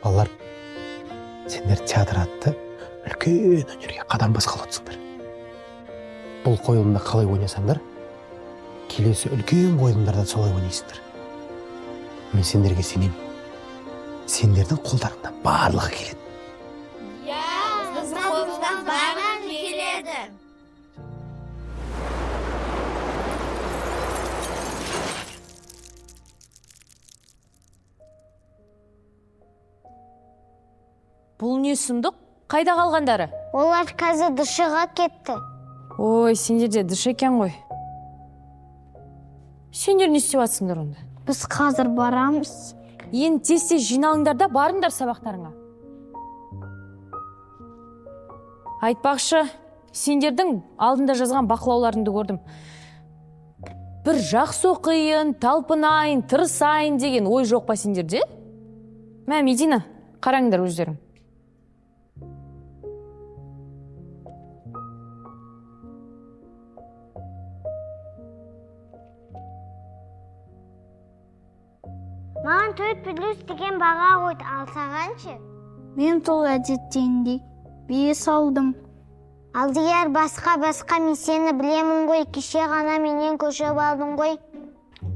Балалар, сендер театр атты үлкен өнерге қадам басқалы отырсыңдар. Бұл қойылымда қалай ойнасаңдар, келесі үлкен қойылымдарда солай ойнайсыңдар. Мен сендерге сенемін. Сендердің қолдарыңнан барлығы келеді. Біздің қолымыздан барлығы келеді. Бұл не сұмдық? Қайда қалғандары? Олар қазір дышыға кетті. Ой, сендер де дыш екен ғой. Сендер не істеп жатсыңдар онда? Біз қазір барамыз. Енді тез-тез жиналыңдар да барыңдар сабақтарыңа. Айтпақшы, сендердің алдында жазған бақылауларыңды көрдім. Бір жақсы оқиын, талпынайын, тырысайын деген ой жоқ па сендерде? Мә, Медина, қараңдар өздерің. Маған 4+ деген баға қойды, ал сағаншы? Мен сол әдеттендей 5 алдым. Алдияр, басқа мен сені білемін ғой, кеше ғана менен көшіп алдың ғой.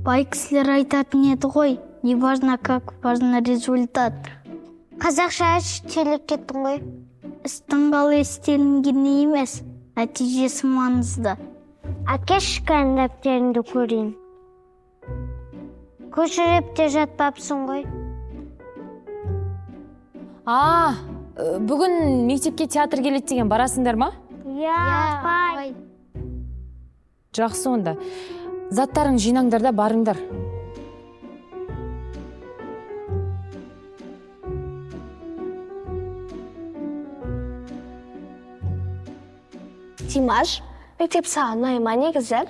Бай кісілер айтатын еді ғой, не важно как, важно результат. Қазақша сөйлеп кеттің ғой. Істің қалай істелінгені емес, нәтижесі маңызды. Әкеш дәптеріңді көрейін. Көшіріп те жатпапсың ғой. Бүгін мектепке театр келеді деген барасыңдар ма? Бай. Жақсы онда. Заттарың жинаңдар да барыңдар. Димаш, мектеп саған ұнай ма негізі?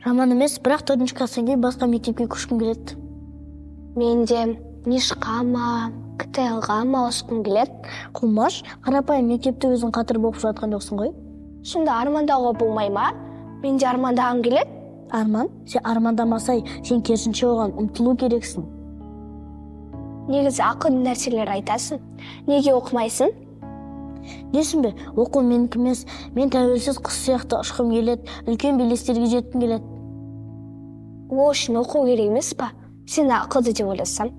Жаман емес, бірақ 4-ші класстан кейін басқа мектепке көшкім келеді. Мен де Нишқа ма, КТЛ-ға ма ауысқым келеді. Құлмаш, қарапайым мектепте өзің қатырып оқып жатқан жоқсың ғой. Сонда армандауға болмай ма? Мен де армандағым келеді. Арман, сен армандамасай, сен керісінше оған ұмтылу керексің. Негізі ақылды нәрселер айтасың. Неге оқымайсың? Десің бе, оқу менікі емес, мен тәуелсіз құс сияқты ұшқым келеді, үлкен белестерге жеткім келеді. Ол үшін оқу керек емес па? Сен ақылды деп ойласам.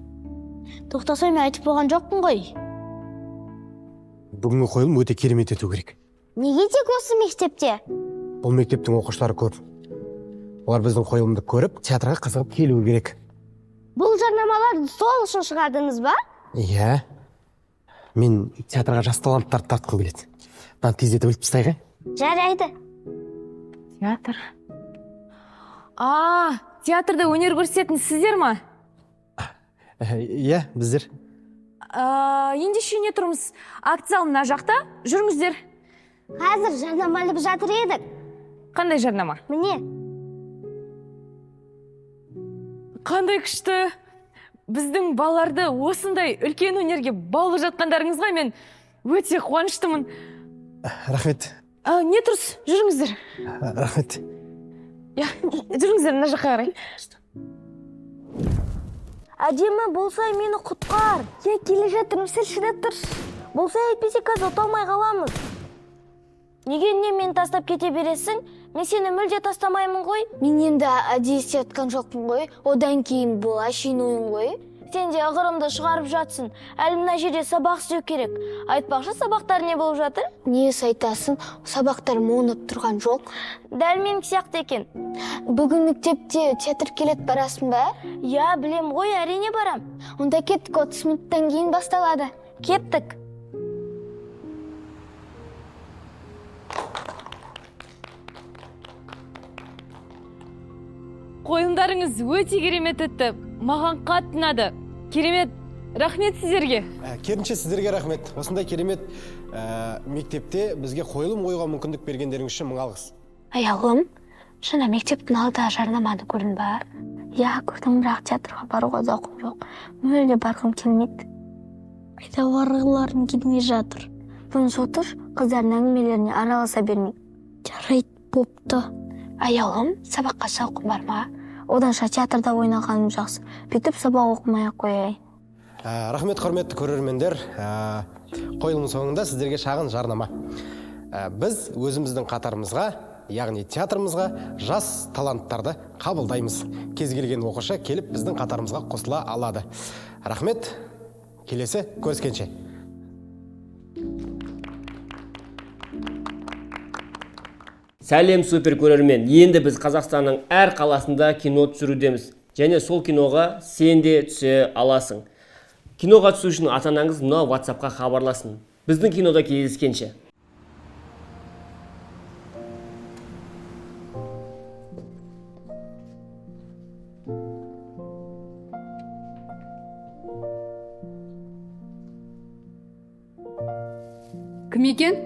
Тоқтасай, мен айтып болған жоқпын ғой. Бүгінгі қойылым өте керемет ету керек. Неге тек осы мектепте? Бұл мектептің оқушылары көп. Олар біздің қойылымды көріп, театрға қызығып келуі керек. Бұл жарнамаларды сол үшін шығардыңыз ба? Иә. Мен театрға жас таланттарды тартқым келеді. Мынаны тездетіп іліп тастайық, Жарайды. Театр. Театрда өнер көрсететін сіздер ма? Иә, біздер. Ендеше не тұрмыз? Акт зал мына жақта, жүріңіздер. Қазір жарнамалып жатыр едік. Қандай жарнама? Міне. Қандай күшті. Біздің балаларды осындай үлкен өнерге баулып жатқандарыңызға мен өте қуаныштымын. Рахмет. Не тұрс, жүріңіздер. Рахмет. Жүріңіздер, мына жаққа қарай. Әдемі болсай мені құтқар. Келе жатырмыз, сен шыдап тұрс. Болсай әйтпесе қазір ұталмай қаламыз. Неге мен тастап кете бересің? Мен сені мүлде тастамаймын ғой. Мен енді әдейі істеткен жоқпын ғой. Одан кейін бұл әшейін ойын ғой. Сен де ығырымды шығарып жатсың. Әлі мына жерде сабақ істеу керек. Айтпақшы, сабақтар не болып жатыр? Несі айтасың? Сабақтар монып тұрған жоқ. Дәл мен сияқты екен. Бүгін мектепте театр келет барасың ба? Я, білем ғой, әрине барам. Онда кеттік, 30 минуттан кейін басталады. Кеттік. Қойылымдарыңыз өте керемет өтті. Маған қатты ұнады. Керемет. Рахмет сіздерге. Керінше сіздерге рахмет. Осындай керемет мектепте бізге қойылым қоюға мүмкіндік бергендеріңіз үшін мың алғыс. Аяғым, жаңа мектептің алда жарнаманы көрдің ба? иә көрдім, бірақ театрға баруға зауқым жоқ. Мүлде барғым келмейді. Қайда барғыларым келмей жатыр. Бұнысы отыр, қыздардың әңгімелеріне араласа бермей. Жарайды, бопты. Аяулым, сабаққа зауқым бар ма? Оданша театрда ойнағаным жақсы. Бүйтіп сабақ оқымай-ақ қояйын. Рахмет, құрметті көрермендер. Қойылым соңында сіздерге шағын жарнама. Біз өзіміздің қатарымызға, яғни театрымызға жас таланттарды қабылдаймыз. Кез келген оқушы келіп біздің қатарымызға қосыла алады. Рахмет, келесі көріскенше. Сәлем супер көрермен. Енді біз Қазақстанның әр қаласында кино түсірудеміз. Және сол киноға сен де түсе аласың. Киноға түсу үшін ата-анаңыз мына WhatsApp-қа хабарласын. Біздің кинода кездескенше. Кім екен?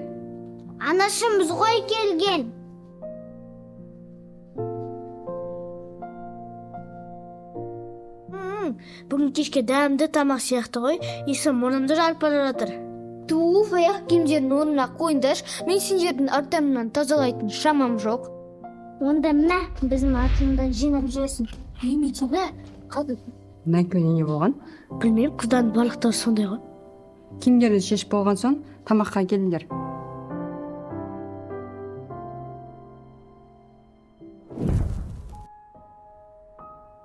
Анашымыз ғой келген. Бүгін кешке дәмді тамақ сияқты ғой, иісі мұрнымды жарып бара жатыр. Туф, аяқ киімдердің орнына қойыңдаршы, мен сендердің артымнан тазалайтын шамам жоқ. Онда мә, біздің артымыздан жинап жүресің. Емейте, қады. Мәңкіме не болған? Білмеймін, қыздардың барлықтары сондай ғой. Киімдерді шешіп болған соң тамаққа келіңдер.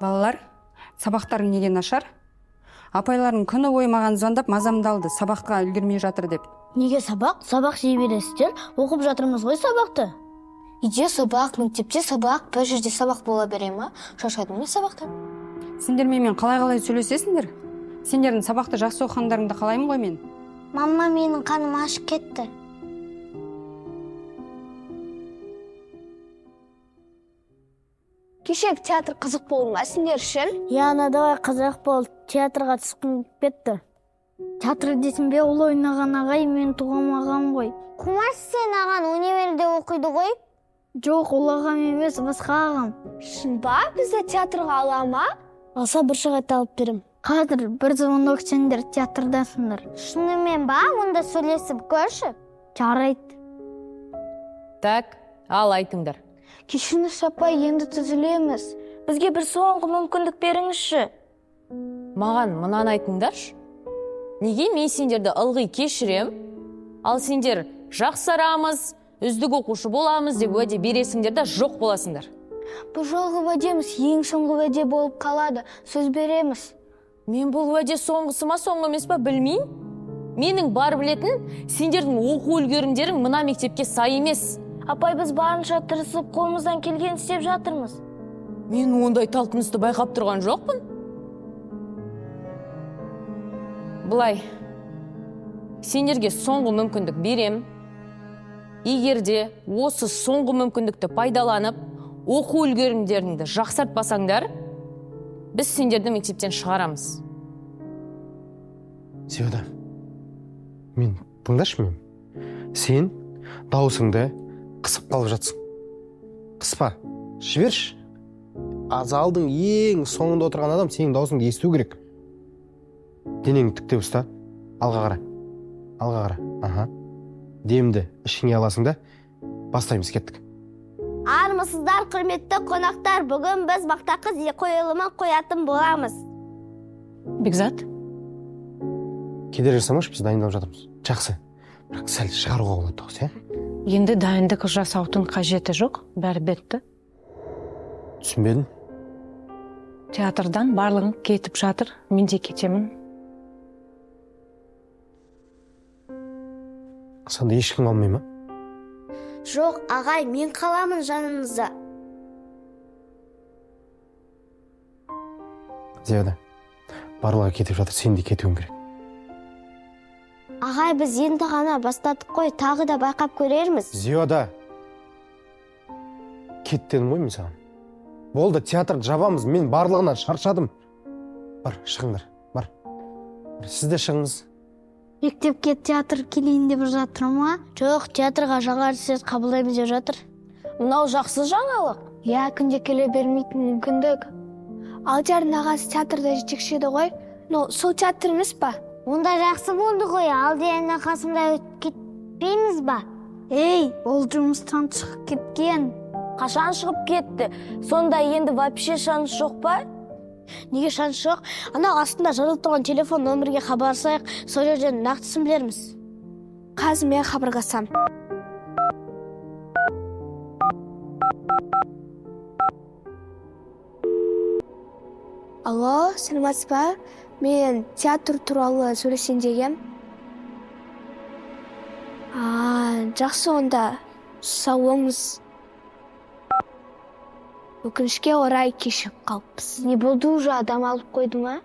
Балалар, сабақтарың неге нашар? Апайларың күні бойы маған звондап мазамды алды, сабаққа үлгермей жатыр деп. Неге сабақ? Сабақ жей бересіздер, оқып жатырмыз ғой сабақты. Үйде сабақ, мектепте сабақ, бір жерде сабақ бола бере ма? Шаршадың ба сабақтан? Сендермен қалай сөйлесесіңдер? Сендердің сабақты жақсы оқығандарыңды қалаймын ғой мен. Мама, менің қаным ашып кетті. Кешегі театр қызық болды ма сендер үшін? Яна, давай қызық болды, театрға түскім кетті. Театр десін бе, ол ойнаған ағай мен туған ағам ғой. Құмаш, сен аған универде оқиды ғой? Жоқ, ол ағам емес, басқа ағам. Шын ба, бізді театрға ала ма? Алса бір шығайт алып берем. Қазір бір звонок сендер театрдасыңдар. Шынымен ба, онда сөйлесіп көрші. Жарайды. Так, ал айтыңдар. Кешіріңіз апай, енді түзілеміз. Бізге бір соңғы мүмкіндік беріңізші. Маған мынаны айтыңдаршы. Неге мен сендерді ылғи кешірем, ал сендер жақсарамыз, үздік оқушы боламыз деп уәде бересіңдер да жоқ боласыңдар. Бұл жолғы уәдеміз ең соңғы уәде болып қалады. Сөз береміз. Мен бұл уәде соңғысы ма, соңғы емес па білмеймін. Менің бар білетін, сендердің оқу үлгерімдерің мына мектепке сай емес. Апай, біз барынша тырысып, қолымыздан келген істеп жатырмыз. Мен ондай талпынысты байқап тұрған жоқпын. Былай, сендерге соңғы мүмкіндік берем. Егерде осы соңғы мүмкіндікті пайдаланып, оқу үлгерімдеріңді жақсартпасаңдар, біз сендерді мектептен шығарамыз. Зиода, мен тыңдашы мен. Сен дауысыңды қысып қалып жатсың. Қыспа, жіберші. Залдың ең соңында отырған адам сенің даусыңды есту керек. Денеңді тіктеп ұста. Алға қара. Алға қара. Аха. Демді ішіңе аласың да бастаймыз, кеттік. Армысыздар, құрметті қонақтар, бүгін біз Бақтақыз қойылымын қоятын боламыз. Бекзат? Кедергі жасамашы, біз дайындалып жатырмыз. Жақсы. Бірақ сәл шығаруға болады тоқсы, иә? Енді дайындық жасаудың қажеті жоқ, бәрі бітті. Түсінбедім. Театрдан барлығын кетіп жатыр, мен де кетемін. Сонда ешкім қалмай ма? Жоқ, ағай, мен қаламын жаныңызда. Зияда, барлығы кетіп жатыр, сен де кетуің керек. Ағай, біз енді ғана бастадық қой, тағы да байқап көрерміз. Зияда, кет дедім ғой мен саған. Болды, театрды жабамыз, мен барлығынан шаршадым. Бар, шығыңдар, бар. Сіз де шығыңыз. Мектепке театр келейін деп жатыр ма? Жоқ, театрға жаңа әртістер қабылдаймыз деп жатыр. Мынау жақсы жаңалық. Я күнде келе бермейтін мүмкіндік. Алдиярдың ағасы театрда жетекші еді ғой. Сол театр емес па? Онда жақсы болды ғой, Алдиярдың қасында өтіп кетпейміз ба? Ей, ол жұмыстан шығып кеткен. Қашан шығып кетті? Сонда енді вообще шанс жоқ па? Неге шанс жоқ? Ана астында жазылған телефон нөмірге хабарласайық, сол жерден нақтысын білерміз. Қазір мен хабарласам. Алло, сәлеметсіз ба? Мен театр туралы сөйлесейін дегем. Жақсы онда. Сау болыңыз. Өкінішке орай кешігіп қалыппыз. Не болды, уже адам алып қойды ма?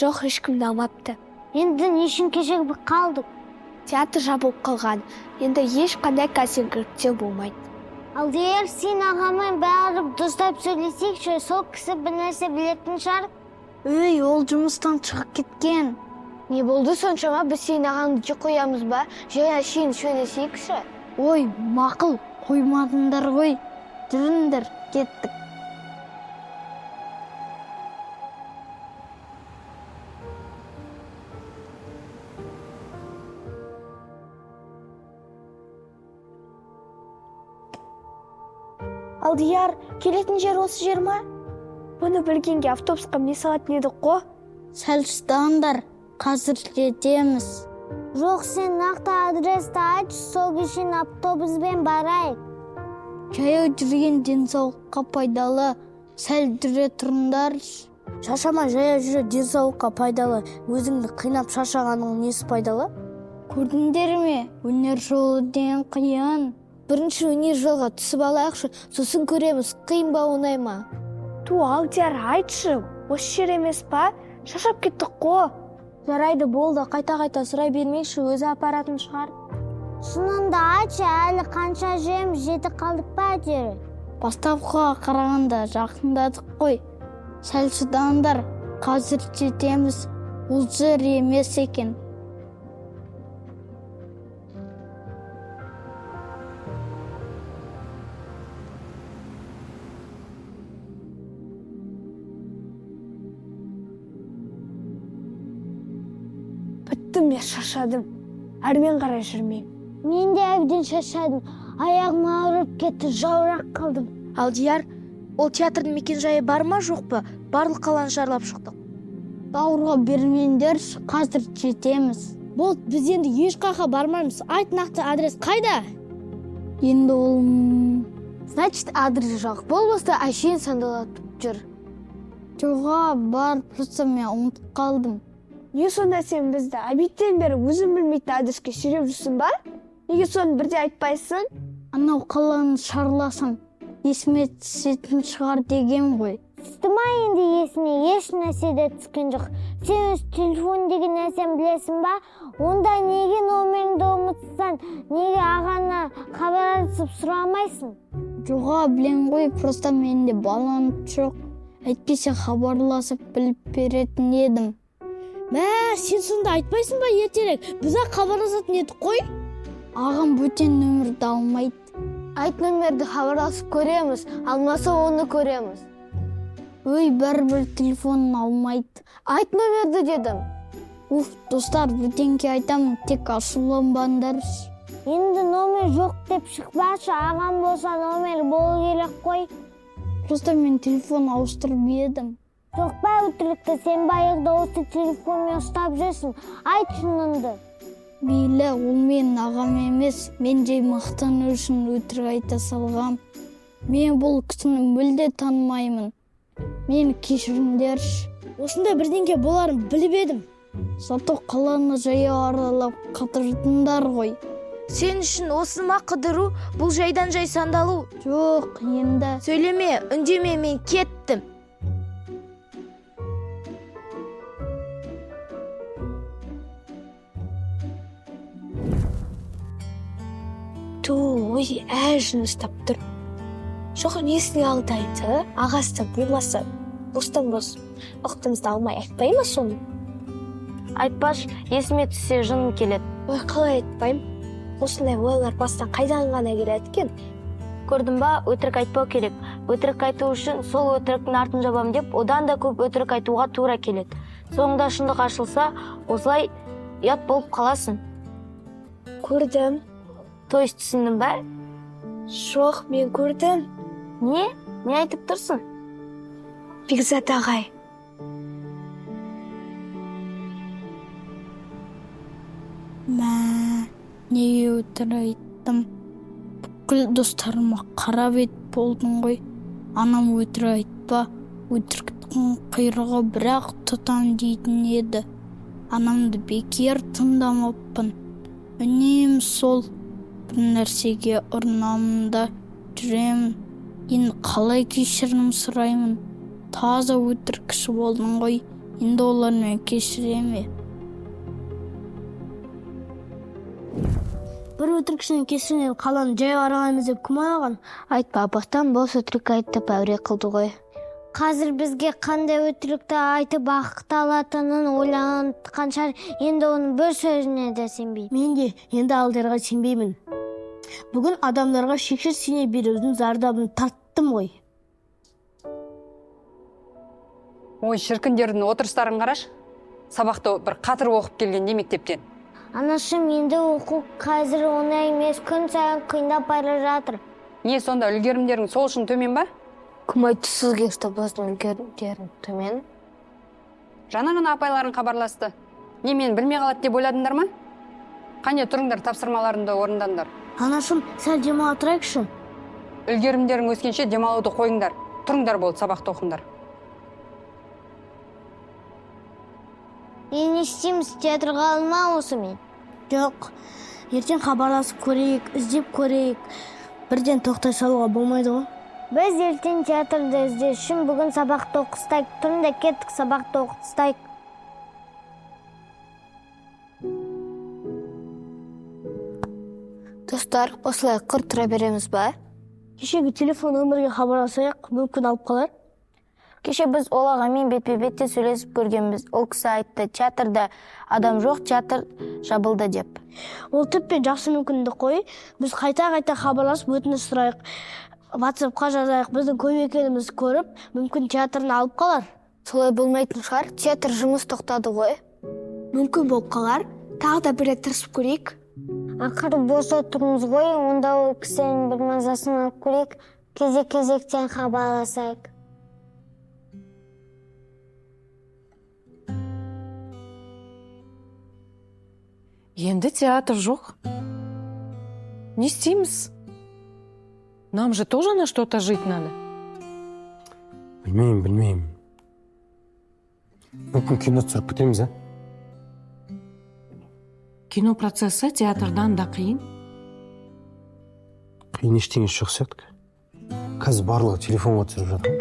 Жоқ, ешкімді алмапты. Енді не үшін кешігіп қалдық? Театр жабылып қалған. Енді ешқандай кәсіпкерліктер болмайды. Алдияр, сен ағамен барып достап сөйлесейікші, сол кісі бір нәрсе білетін шығар. Ей, ол жұмыстан шығып кеткен. Не болды соншама, біз сен ағаңды жек қоямыз ба? Жай шейін сөйлесейікші. Ой, мақұл, қоймадыңдар ғой. Жүріңдер, кеттік. Алдияр, келетін жер осы жер ма? Бұны білгенге автобусқа міне салатын едік қо? Сәл шыдаңдар, қазір жетеміз. Жоқ, сен нақты адресті айтшы, сол кешен автобуспен барайық. Жаяу жүрген денсаулыққа пайдалы, сәл жүре тұрыңдаршы. Шашама, жаяу жүре денсаулыққа пайдалы. Өзіңді қинап шашағаның несі пайдалы? Көрдіңдер ме? Өнер жолы деген қиын. Бірінші өнер жолға түсіп алайықшы, сосын көреміз, қиын ба оңай ма? Алдияр, айтшы, осы жер емес па? Шашап кеттік қо. Жарайды, болды, қайта-қайта сұрай бермейші, өзі апаратын шығар. Шынында айтшы, әлі қанша жеріміз жетіп қалдық па әйтеуір? Бастапқыға қарағанда жақындадық қой. Сәл шыдаңдар, қазір жетеміз. Ол жер емес екен. Біттім, мен шашадым. Әрмен қарай жүрмеймін. Мен де әбден шаршадым. Аяғым ауырып кетті, жауырақ қалдым. Алдияр, ол театрдың мекен-жайы бар ма жоқ па? Барлық қаланы шарлап шықтық. Бауырға бермеңдерші, қазір жетеміз. Болды, біз енді ешқайда бармаймыз. Айт, нақты адрес қайда? Енді ол... Значит, адрес жоқ. Болмаса әшейін сандалатып жүр. Жоға, бар, просто мен ұмытып қалдым. Не сонда сен бізді обедтен бері өзің білмейтін адреске сүйреп жүрсің ба? Неге соны бірде айтпайсың? Анау қаланы шарласам, есіме түсетін шығар деген ғой. Түсті ма енді есіне? Еш нәрседе түскен жоқ. Сен өз телефон деген нәрсен білесің ба? Онда неге номеріңді ұмытсаң, неге ағаны хабарласып сұрамайсың? Жоға, білем ғой, просто менде баланс жоқ. Әйтпесе хабарласып біліп беретін едім. Мә, сен сонда айтпайсың ба ертерек? Біз-ақ хабарласатын едік қой. Ағам бөтен нөмірді алмайды. Айт, нөмірді хабарласып көреміз, алмаса оны көреміз. Өй, бәрібір телефонын алмайды. Айт нөмірді дедім. Уф, достар, бірдеңке айтамын, тек ашуланбаңдаршы. Енді номер жоқ деп шықпашы, ағам болса номер болу керек қой. Просто мен телефон ауыстырып едім. Жоқ па, өтірікті, сен байырда осы телефонмен ұстап жүрсің. Айт шыныңды. Мейлі, ол мен ағам емес, мен жай мақтану үшін өтірік айта салғам. Мен бұл кісіні мүлде танымаймын. Мен кешіріңдерші. Осында бірдеңке боларын біліп едім. Зато қаланы жаяу аралап қыдырдыңдар ғой. Сен үшін осы ма қыдыру, бұл жайдан жай сандалу? Жоқ, енді. Сөйлеме, үндеме, мен кеттім. Өзі әжін ұстап тұр. Жоқ, несіне алдайды? Ағасы болмаса, бостан бос ұқтымызды алмай айтпай ма соны? Айтпаш, есіме түссе жыным келеді. Ой, қалай айтпайым? Осындай ойлар бастан қайдан ғана келеді екен? Көрдің ба, өтірік айтпау керек. өтірік айту үшін сол өтіріктің артын жабам деп одан да көп өтірік айтуға тура келеді. Соңында шындық ашылса, осылай ұят болып қаласың. Көрдім. То есть түсіндің ба? Жоқ, мен көрдім. Не? Не айтып тұрсың? Бекзат ағай. Неге өтірік айттым? Бүкіл достарыма қарап ет болдың ғой. Анам өтірік айтпа, өтіріктің құйрығы бірақ тұтам дейтін еді. Анамды бекер тыңдамаппын. Үнем сол бір нәрсеге ұрынамын да жүремін. Енді қалай кешірім сұраймын? Таза өтірікші болдың ғой. Енді олармен кешіреме? Бір өтірікшінің кесірінен қаланы жай аралаймыз деп кім ойлаған? Айтпа, абақтан бос өтірік айтып әуре қылды ғой. Қазір бізге қандай өтірікті айтып бақыт алатынын ойланған шығар. Енді оның бір сөзіне де сенбеймін. Мен де енді алдарға сенбеймін. Бүгін адамдарға шексіз сене берудің зардабын тарттым ғой. Ой, шіркіндердің отырыстарын қараш. Сабақты бір қатыр оқып келген де мектептен. Анашым, енді оқу қазір оңай емес, күн сайын қиындап бара жатыр. Не, сонда үлгерімдерің сол үшін төмен ба? Кім айтты сізге ұстабыздың үлгерімдерін төмен? Жаңа ғана апайларың хабарласты. Не, мен білмей қалады деп ойладыңдар ма? Қане, тұрыңдар, тапсырмаларыңды орындаңдар. Анашым, сәл демала тұрайықшы. Үлгерімдерің өскенше демалуды қойыңдар. Тұрыңдар болды, сабақты оқыңдар. Не істейміз, театрға алма осы мен? Жоқ, ертең хабарласып көрейік, іздеп көрейік. Бірден тоқтай салуға болмайды ғой. Біз ертең театрды іздешін, бүгін сабақты оқыстайық. Тұрында кеттік, сабақты оқыстайық. Достар, осылай құр тұра береміз ба? Кешегі телефон нөмірге хабарласайық, мүмкін алып қалар. Кеше біз ол ағамен бетпе-бетте сөйлесіп көргенбіз. Ол кісі айтты, театрда адам жоқ, театр жабылды деп. Ол тіппен жақсы мүмкіндік қой. Біз қайта-қайта хабарласып өтініш сұрайық. WhatsApp-қа жазайық, біздің көп екенімізді көріп, мүмкін театрын алып қалар. Солай болмайтын шығар, театр жұмыс тоқтады ғой. Мүмкін болып қалар. Тағы да бір рет тырысып көрейік. Ақыры бос отырмыз ғой, онда ол кісінің бір мазасын алып көрейік. Кезек-кезектен хабарласайық. Енді театр жоқ. Не істейміз? Нам же тоже на что-то жить надо. Білмеймін. Мүмкін кино түсіріп кетеміз, а? Кино процесі театрдан да қиын. Қиын ештеңесі жоқ сияқты. Қазір барлығы телефонға түсіріп жатыр.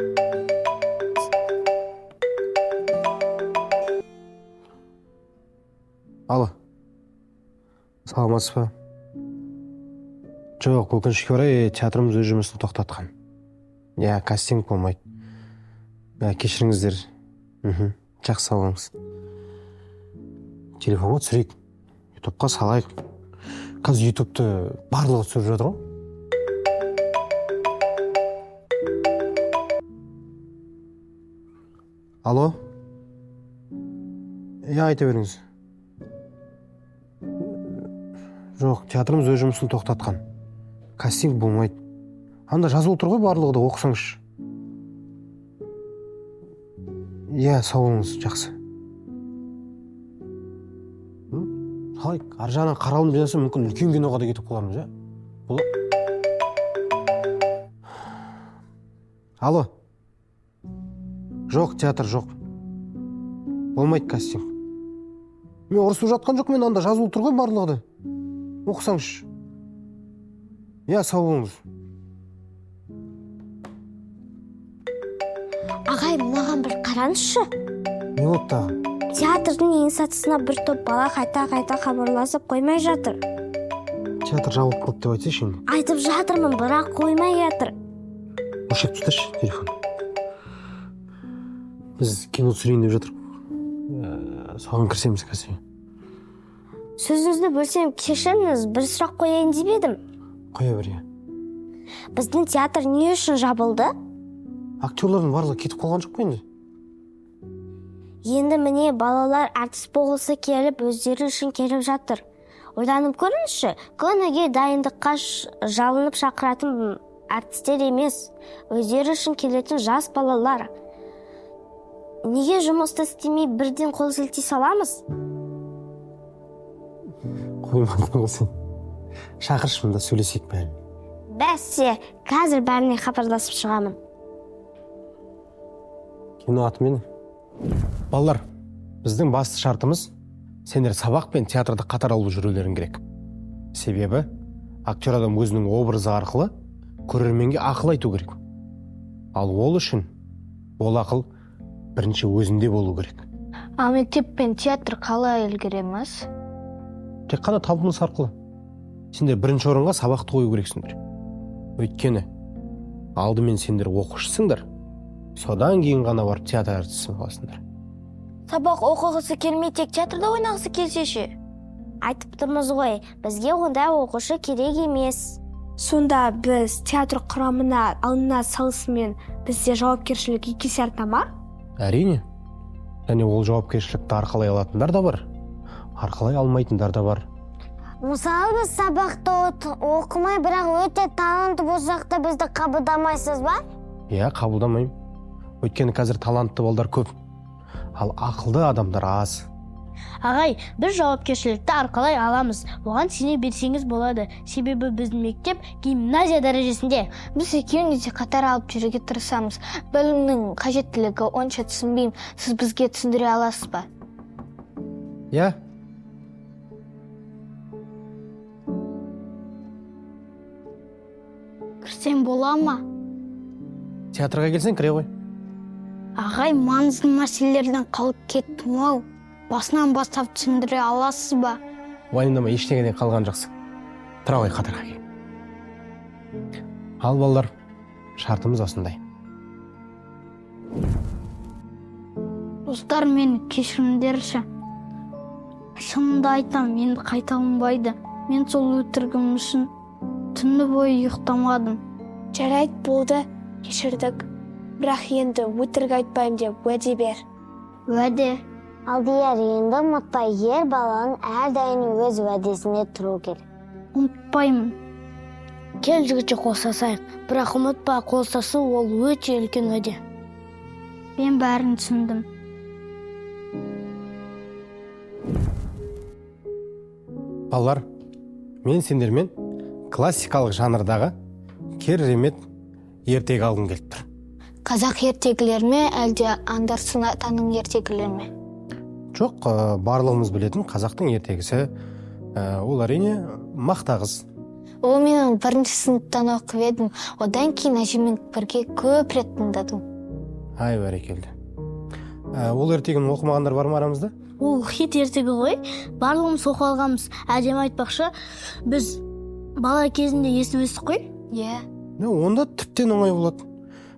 Алло. Саламатсыз ба? Жоқ, өкінішке орай театрымыз өз жұмысын тоқтатқан. Кастинг болмайды. Кешіріңіздер. Жақсы, сау болыңыз. Телефонға түсірейік. ютубқа салайық. Қазір ютубты барлығы түсіріп жатыр ғой. Алло? Айта беріңіз. Жоқ, театрымыз өз жұмысын тоқтатқан. Кастинг болмайды. Анда жазылып тұр ғой, барлығы да оқысаңызшы. Сау болыңыз, жақсы. Қалай, ар жағынан қаралым жасаса, мүмкін үлкен киноға да кетіп қалармыз, Алло? Жоқ, театр жоқ. Болмайды кастинг. Мен ұрысып жатқан жоқ, мен анда жазылып тұр ғой, барлығы да. Оқысаңызшы. Сау болыңыз. Ағай, мынаған бір қараңызшы. Не болды тағы? Театрдың ең сатысына бір топ бала қайта-қайта хабарласып қоймай жатыр. Театр жабылып қалды деп айтсайшы енді. Айтып жатырмын, бірақ қоймай жатыр. Өшіп тұташы телефон. Біз кино түсірейін деп жатыр. Соған кірсеміз қазір. Сөзіңізді бөлсем, кешіріңіз, бір сұрақ қояйын деп едім. Қоя бер, Біздің театр не үшін жабылды? актерлардың барлығы кетіп қалған жоқ па енді? Енді міне балалар артист болғысы келіп өздері үшін келіп жатыр. Ойланып көріңізші, күніге дайындыққа жалынып шақыратын артистер емес, өздері үшін келетін жас балалар. Неге жұмысты істемей бірден қол сілтей саламыз? Қоймадың ғой сен. Шақыршы мұнда сөйлесек бәрін. Бәсе, қазір бәріне хабарласып шығамын. Кино атымен. Балалар, біздің басты шартымыз сендер сабақ пен театрда қатар алып жүрулерің керек. Себебі актер адам өзінің образы арқылы көрерменге ақыл айту керек. Ал ол үшін ол ақыл бірінші өзінде болу керек. Ал мектеп пен театр қалай үлгереміз? Тек қана талпыныс арқылы. Сендер бірінші орынға сабақты қою керексіңдер. Өйткені алдымен сендер оқушысыңдар, содан кейін ғана барып театр артисі боласыңдар. Сабақ оқығысы келмей тек театрда ойнағысы келсе ше? Айтып тұрмыз ғой, бізге ондай оқушы керек емес. Сонда біз театр құрамына алына салысымен бізде жауапкершілік екесе арта ма? Әрине. Және ол жауапкершілікті арқалай алатындар да бар, арқалай алмайтындар да бар. Мысалы біз сабақты оқымай, бірақ өте талантты болсақ та бізді қабылдамайсыз ба? Иә, қабылдамаймын. Өйткені қазір талантты балдар көп, ал ақылды адамдар аз. Ағай, біз жауапкершілікті арқалай аламыз. Оған сене берсеңіз болады. Себебі біздің мектеп гимназия дәрежесінде. Біз екеуіне де қатар алып жүруге тырысамыз. Білімнің қажеттілігі онша түсінбеймін. Сіз бізге түсіндіре аласыз ба? Иә. Кірсем бола ма? Театрға келсең кіре ғой. Ағай, маңызды мәселелерден қалып кеттім ау. Басынан бастап түсіндіре аласыз ба? Уайымдама, ештеңеден қалған жақсы. Тұра ғой, қатарға кел. Ал балалар, шартымыз осындай. Достар, мені кешіріңдерші. Шынымды айтам, енді қайта алмайды. Мен сол өтірігім үшін түні бойы ұйықтамадым. Жарайды, болды, кешірдік. Бірақ енді өтірік айтпаймын деп уәде бер. Уәде. Алдияр, енді ұмытпай, ер баланың әрдайым өз уәдесіне тұру керек. Ұмытпаймын. Кел жігітше қосасайық. Бірақ ұмытпа, қосасы ол өте үлкен уәде. Мен бәрін түсіндім. Балалар, мен сендермен классикалық жанрдағы керемет ертегі алғым келіп тұр. Қазақ ертегілер ме, әлде Андерсон атаның ертегілер ме? Жоқ, барлығымыз білетін қазақтың ертегісі. Ол әрине Мақтағыз. Ол менің бірінші сыныптан оқып едім. Одан кейін әжеммен бірге көп рет тыңдадым. Ай, бәрекелді. Ол ертегіні оқымағандар бар ма арамызда? Ол хит ертегі ғой. Барлығымыз оқып алғанбыз. Әжем айтпақшы, біз бала кезінде естіп өстік қой. Иә. Онда тіптен оңай болады.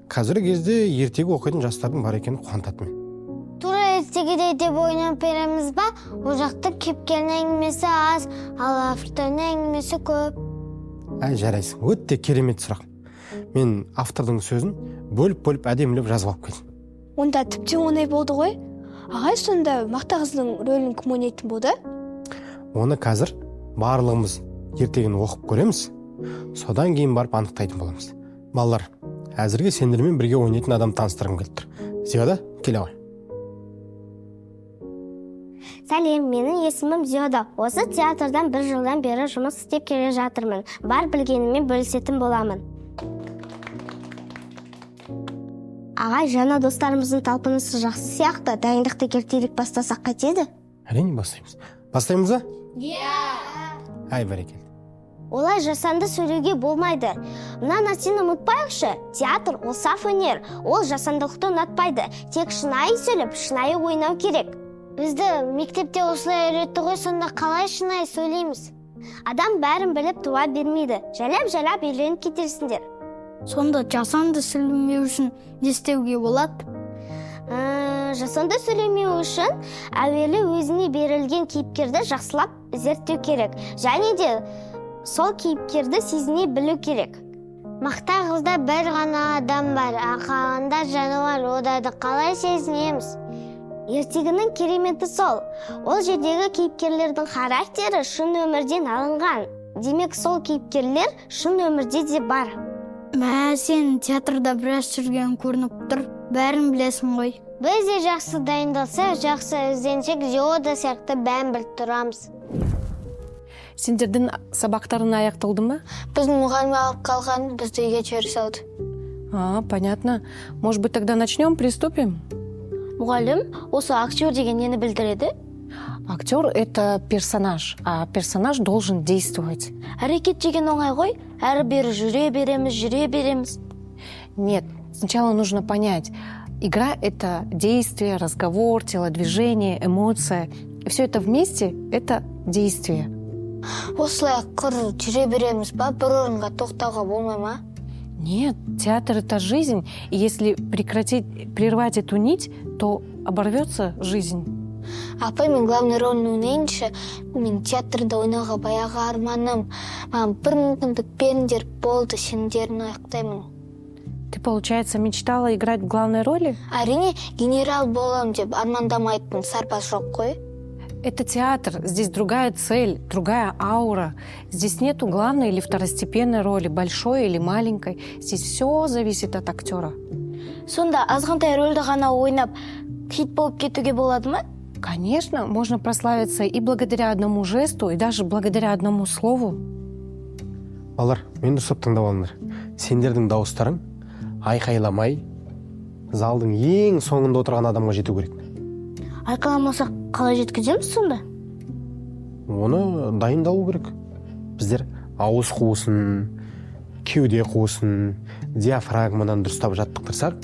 Қазіргі кезде ертегі оқитын жастардың бар екені қуантады мен. Тура ертегідей деп ойнап береміз ба? Ол жақта кейіпкердің әңгімесі аз, ал автордың әңгімесі көп. Әй, жарайсың, өте керемет сұрақ. Мен автордың сөзін бөліп әдемілеп жазып алып келдім. Онда тіптен оңай болды ғой. Ағай, сонда Мақтағыздың рөлін кім ойнайтын болды? Оны қазір барлығымыз ертегіні оқып көреміз. Содан кейін барып анықтайтын боламыз. Балалар, әзірге сендермен бірге ойнайтын адам таныстырғым келіп тұр. Зияда, келе ғой. Сәлем, менің есімім Зияда. Осы театрдан 1 жылдан бері жұмыс істеп келе жатырмын. Бар білгенімен бөлісетін боламын. Ағай, жаңа достарымыздың талпынысы жақсы сияқты. Дайындықты кертелік бастасақ қайтеді? Әрине бастаймыз. Бастаймыз ба? Иә. Ай, бәрекелді. Олай жасанды сөйлеуге болмайды. Мына нәрсені ұмытпайықшы. Театр ол саф өнер. Ол жасандылықты ұнатпайды. Тек шынайы сөйлеп, шынайы ойнау керек. Бізді мектепте осылай үйретті ғой, сонда қалай шынайы сөйлейміз? Адам бәрін біліп туа бермейді. Жалап үйреніп кетерсіңдер. Сонда жасанды сөйлемеу үшін не істеуге болады? Жасанды сөйлемеу үшін әуелі өзіне берілген кейіпкерді жақсылап зерттеу керек. Және де сол кейіпкерді сезіне білу керек. Мақта қызда бір ғана адам бар, ақаланда жануар, одады қалай сезінеміз? Ертегінің кереметі сол. Ол жердегі кейіпкерлердің характері шын өмірден алынған. Демек сол кейіпкерлер шын өмірде де бар. Мә, сен театрда біраз жүрген көрініп тұр, бәрін білесің ғой. Біз де жақсы дайындалсақ, жақсы ізденсек, Геода сияқты бәрін біліп тұрамыз. Сендердің сабақтарын аяқталды ма? Біздің мұғалім алып қалған, бізді үйге жібере салды. Понятно. Может быть, тогда начнем, приступим? Мұғалім, осы актер деген нені білдіреді? Актер — это персонаж, а персонаж должен действовать. Әрекет деген оңай ғой, әрі-бері жүре береміз. Нет, сначала нужно понять. Игра — это действие, разговор, телодвижение, эмоция. И все это вместе — это действие. Осылай құр жүре береміз ба, бір орынға тоқтауға болмай ма? Нет, театр — это жизнь. И если прервать эту нить, то оборвется жизнь. Апай, мен главный рөлін ойнайыншы, мен театрда ойнауға баяғы арманым. Маған бір мүмкіндік беріңдер, болды, сендерін аяқтаймын. Ты, получается, мечтала играть в главной роли? Әрине, генерал болам деп армандамайтын сарбаз жоқ қой. Это театр, здесь другая цель, другая аура. Здесь нету главной или второстепенной роли, большой или маленькой. Здесь все зависит от актера. Сонда азғантай рөлді ғана ойнап, хит болып кетуге болады ма? Конечно, можно прославиться и благодаря одному жесту, и даже благодаря одному слову. Балалар, мен дұрыстап тыңдап алыңдар. Сендердің дауыстарың айқайламай, залдың ең соңында отырған адамға жету керек. Айқаламасақ қалай жеткіземіз сонда? Оны дайындалу керек. Біздер ауыз қуысын, кеуде қуысын, диафрагмадан дұрыстап жаттықтырсақ,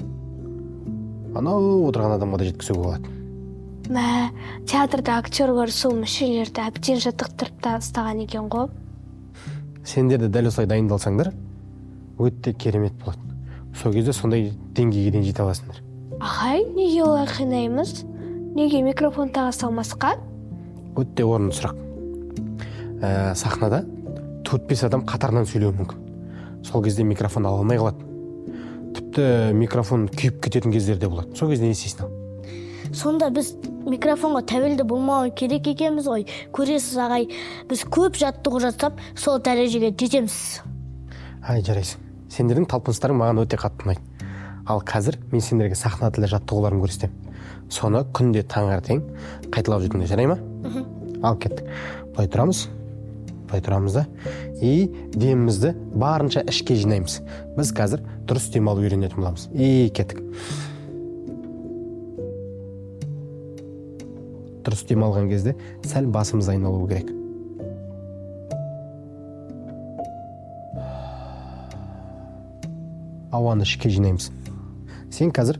анау отырған адамға да жеткізуге болады. Мә, театрда актерлар сол мүшелерді әбден жаттықтырып тастаған екен ғой. Сендер де дәл осылай дайындалсаңдар, өте керемет болады. Сол кезде сондай деңгейге дейін жете аласыңдар. Ағай, неге олай қинаймыз? Неге микрофон таға салмасқа? Өте орынды сұрақ. Сахнада 4-5 адам қатарынан сөйлеуі мүмкін. Сол кезде микрофон ала алмай қалады. Тіпті микрофон күйіп кететін кездерде болады. Сол кезде не істейсің ал? Сонда біз микрофонға тәуелді болмауы керек екенбіз ғой. Көресіз ағай, біз көп жаттығу жасап, сол дәрежеге жетеміз. Жарайсың. Сендердің талпыныстарың маған өте қатты ұнайды. Ал қазір мен сендерге сахна тілі жаттығуларын көрсетемін. Соны күнде таңертең қайталап жүріңдер, жарай ма? Ал кеттік. Былай тұрамыз да. И демімізді барынша ішке жинаймыз. Біз қазір дұрыс демалу үйренетін боламыз. И кеттік. Дұрыс демалған кезде сәл басымыз айналуы керек. Ауаны ішке жинаймыз. Сен қазір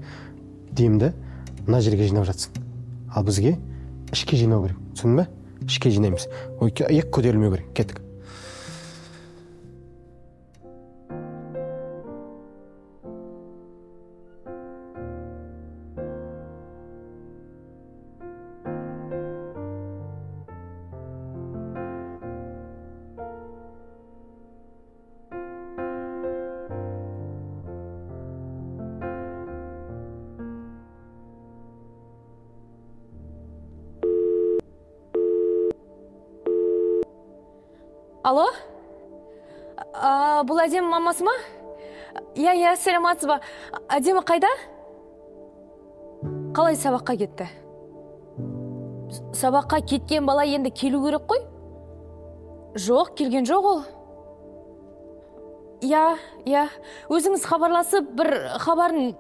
демді мына жерге жинап жатсың. Ал бізге ішке жинау керек. Түсіндің бе? Ішке жинаймыз. Аяқ көтерілмеу керек. Кеттік. Алло? Бұл әдемі мамасы ма? Иә, сәлематсыз ба? Әдемі қайда? Қалай сабаққа кетті? Сабаққа кеткен бала енді келу керек қой? Жоқ, келген жоқ ол. Иә, өзіңіз хабарласып, бір хабарын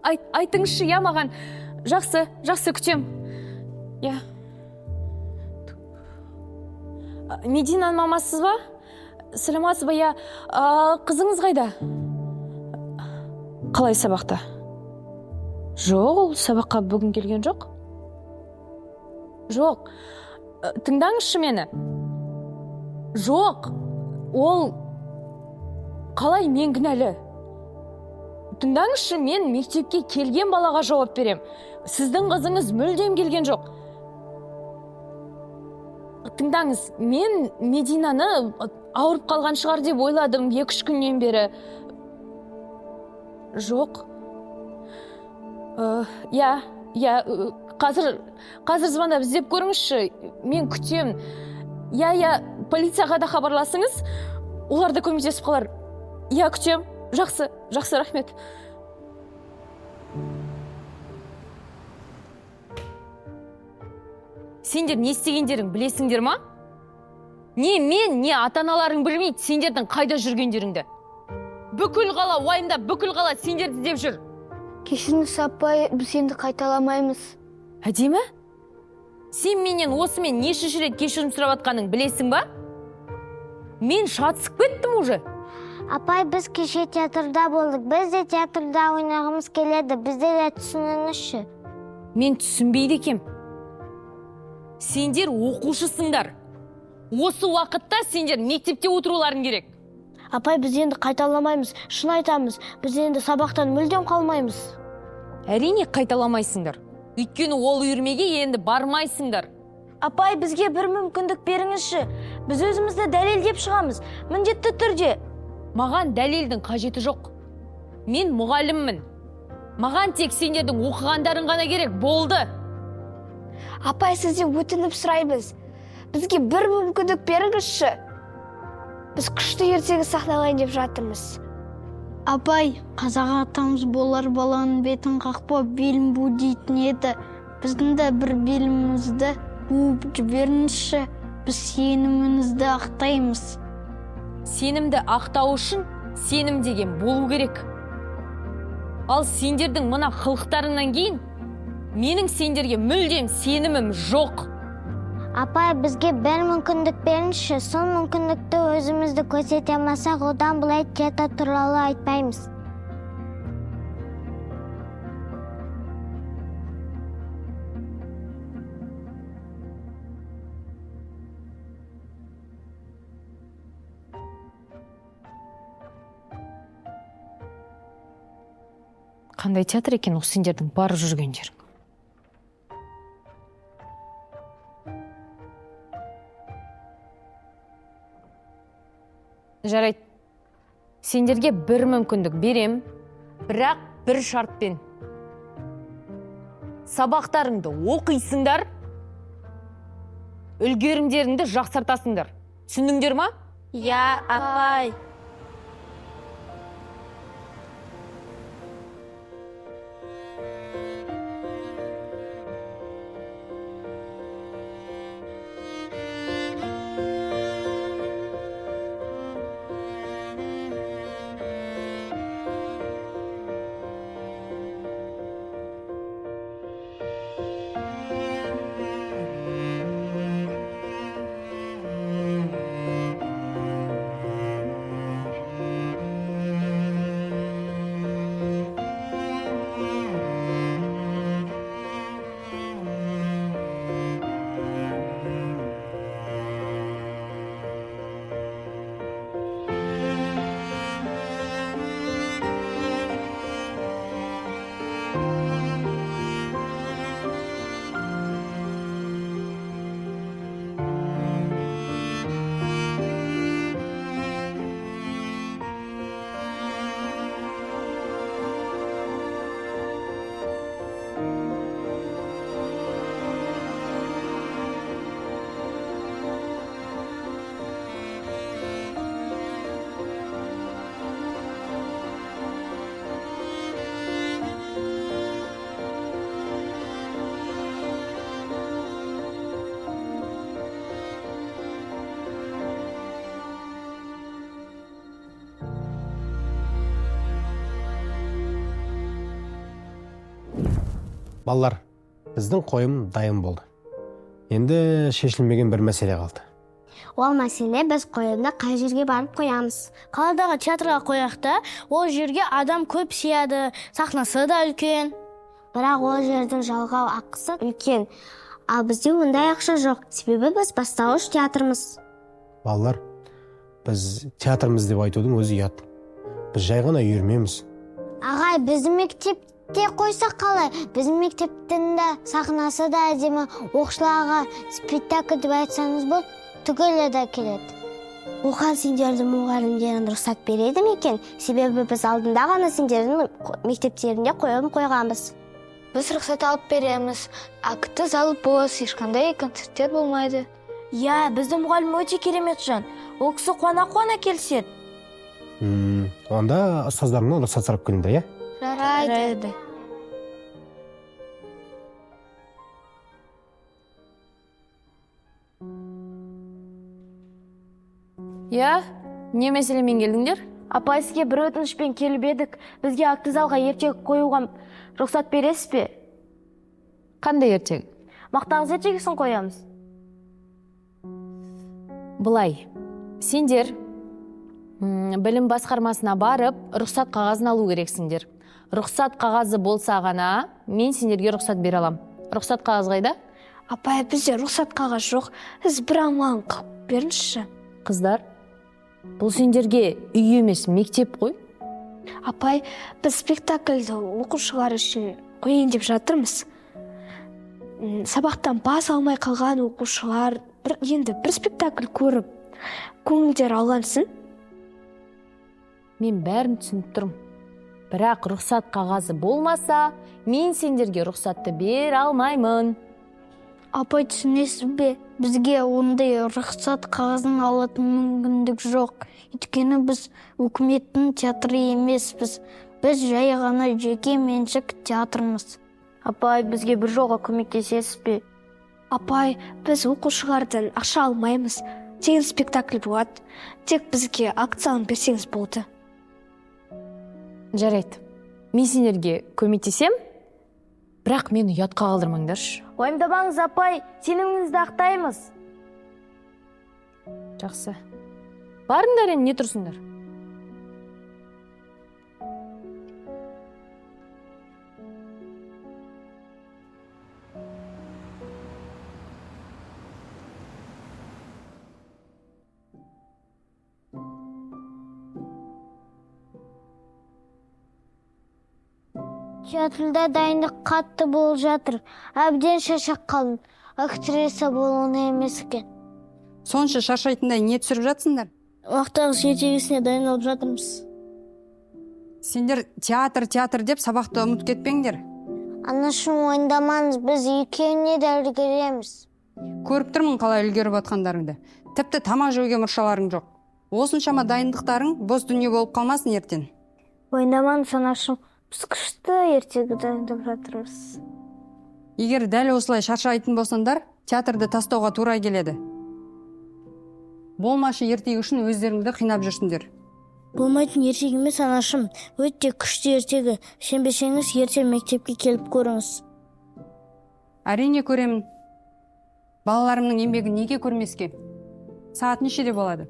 айтыңызшы, иә, маған. Жақсы күтем. Иә. Мединаның мамасыз ба? Сәлематсыз ба? Қызыңыз қайда? Қалай сабақта? Жоқ, ол сабаққа бүгін келген жоқ. Жоқ. Тыңдаңызшы мені. Жоқ. Ол қалай мен кінәлі? Тыңдаңызшы, мен мектепке келген балаға жауап берем. Сіздің қызыңыз мүлдем келген жоқ. Тыңдаңыз, мен Мединаны ауырып қалған шығар деп ойладым 2-3 күннен бері. Жоқ. Я, қазір звондап іздеп көріңізші. Мен күтем. Я, полицияға да хабарласыңыз. Олар да көмектесіп қалар. Я, күтем. Жақсы, рахмет. Сендер не істегендерің білесіңдер ма? Не мен, не ата-аналарың білмейді сендердің қайда жүргендеріңді. Бүкіл қала уайымдап, бүкіл қала сендерді іздеп жүр. Кешіріңіз апай, біз енді қайталамаймыз. Әдемі? Сен менен осымен нешінші рет кешірім сұрап атқаның білесің ба? Мен шатысып кеттім уже. Апай, біз кеше театрда болдық. Біз де театрда ойнағымыз келеді. Бізде де түсініңізші. Мен түсінбейді екем. Сендер оқушысыңдар. Осы уақытта сендер мектепте отыруларың керек. Апай, біз енді қайталамаймыз. Шын айтамыз, біз енді сабақтан мүлдем қалмаймыз. Әрине қайталамайсыңдар. Өйткені ол үйірмеге енді бармайсыңдар. Апай, бізге бір мүмкіндік беріңізші. Біз өзімізді дәлелдеп шығамыз. Міндетті түрде. Маған дәлелдің қажеті жоқ. Мен мұғаліммін. Маған тек сендердің оқығандарың ғана керек, болды. Апай, сізден өтініп сұраймыз. Бізге бір мүмкіндік беріңізші. Біз күшті ертегі сахналайын деп жатырмыз. Апай, қазақ атамыз болар баланың бетін қақпа белін бу дейтін еді. Біздің де бір белімізді буып жіберіңізші. Біз сеніміңізді ақтаймыз. Сенімді ақтау үшін сенім деген болу керек. Ал сендердің мына қылықтарыңнан кейін менің сендерге мүлдем сенімім жоқ. Апай, бізге бір мүмкіндік беріңізші. Сол мүмкіндікті өзімізді көрсете алмасақ, одан былай театр туралы айтпаймыз. Қандай театр екен осы сендердің барып жүргендерің? Жарайды. Сендерге бір мүмкіндік берем, бірақ бір шартпен. Сабақтарыңды оқисыңдар, үлгерімдеріңді жақсартасыңдар. Түсіндіңдер ма? Я, апай. Балалар, біздің қойым дайын болды. Енді шешілмеген бір мәселе қалды. Ол мәселе біз қойымда қай жерге барып қоямыз. Қаладағы театрға қояқта, ол жерге адам көп сияды, сахнасы да үлкен. Бірақ ол жердің жалға ақысы үлкен. Ал бізде ондай ақша жоқ, себебі біз бастауыш театрмыз. Балалар, біз театрмыз деп айтудың өзі ұят. Біз жай ғана үйірмеміз. Ағай, біздің мектепте қойсақ қалай? Біздің мектептің де сахнасы да әдемі, оқушыларға спектакль деп айтсаңыз бұл түгелі де келеді. оған сендердің мұғалімдерің рұқсат береді ме екен? Себебі біз алдында ғана сендердің мектептерінде қойылым қойғанбыз. Біз рұқсат алып береміз. Акты залы бос, ешқандай концерттер болмайды. Я, біздің мұғалім өте керемет жан. Ол кісі қуана келіседі. Онда ұстаздарымнан рұқсат сұрап келіңдер, иә? Жарайды. Я, не мәселемен келдіңдер? Апай, сізге бір өтінішпен келіп едік. Бізге акты залға ертегі қоюға рұқсат бересіз бе? Қандай ертегі? Мақтаңыз ертегісін қоямыз. Былай, сендер білім басқармасына барып, рұқсат қағазын алу керексіңдер. Рұқсат қағазы болса ғана, мен сендерге рұқсат бере алам. Рұқсат қағаз қайда? Апай, бізде рұқсат қағаз жоқ. Сіз бір амалын қылып беріңізші. Қыздар, бұл сендерге үй емес, мектеп қой. Апай, біз спектакльді оқушылар үшін қойын деп жатырмыз. Сабақтан бас алмай қалған оқушылар енді бір спектакль көріп, көңілдері алғансын. Мен бәрін түсініп тұрмын. Бірақ рұқсат қағазы болмаса, мен сендерге рұқсатты бере алмаймын. Апай, түсінесіз бе? Бізге ондай рұқсат қағазын алатын мүмкіндік жоқ. Өйткені біз үкіметтің театры емеспіз. Біз жай ғана жеке меншік театрмыз. Апай, бізге бір жолға көмектесесіз бе? Апай, біз оқушылардан ақша алмаймыз. Тегін спектакль болады. Тек бізге акцияны берсеңіз болды. Жарайды. Мен сендерге көмектесем, бірақ мені ұятқа қалдырмаңдаршы. Уайымдамаңыз, апай, сеніміңізді ақтаймыз. Жақсы. Барыңдар, не тұрсыңдар? Театрда дайындық қатты болып жатыр. Әбден шаршап қалдым. Актриса болуына емес екен. Сонша шаршайтындай не түсіріп жатсыңдар? Мақтағыз ертегісіне дайындалып жатырмыз. Сендер театр деп сабақты ұмытып кетпеңдер. Анашым, ойындамаңыз, біз екеуіне де үлгереміз. Көріп тұрмын қалай үлгеріп атқандарыңды. Тіпті тамақ жеуге мұршаларың жоқ. Осыншама дайындықтарың бос дүние болып қалмасын ертең. Ойындамаңыз, анашым, біз күшті ертегі дайындап жатырмыз. Егер дәл осылай шаршайтын болсаңдар, театрды тастауға тура келеді. Болмашы ертегі үшін өздеріңді қинап жүрсіңдер. Болмайтын ертегі емес, анашым, өте күшті ертегі. Сенбесеңіз, ертең мектепке келіп көріңіз. Әрине көремін. Балаларымның еңбегін неге көрмеске? Сағат нешеде болады?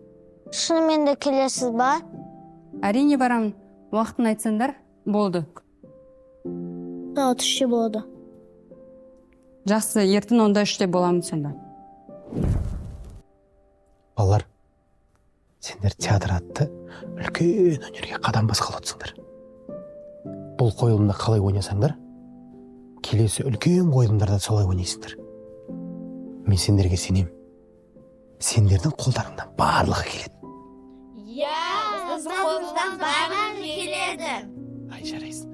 Шынымен де келесіз ба? Әрине барамын. Уақытын айтсаңдар, болды. Сағат 3-те болады. Жақсы, ертең онда 3-те боламын сонда. Балалар, сендер театр атты үлкен өнерге қадам басқалы отырсыңдар. Бұл қойылымда қалай ойнасаңдар, келесі үлкен қойылымдарда солай ойнайсыңдар. Мен сендерге сенем. Сендердің қолдарыңнан барлығы келеді. Біздің қолымыздан барлығы келеді. Ай, жарайсыңдар.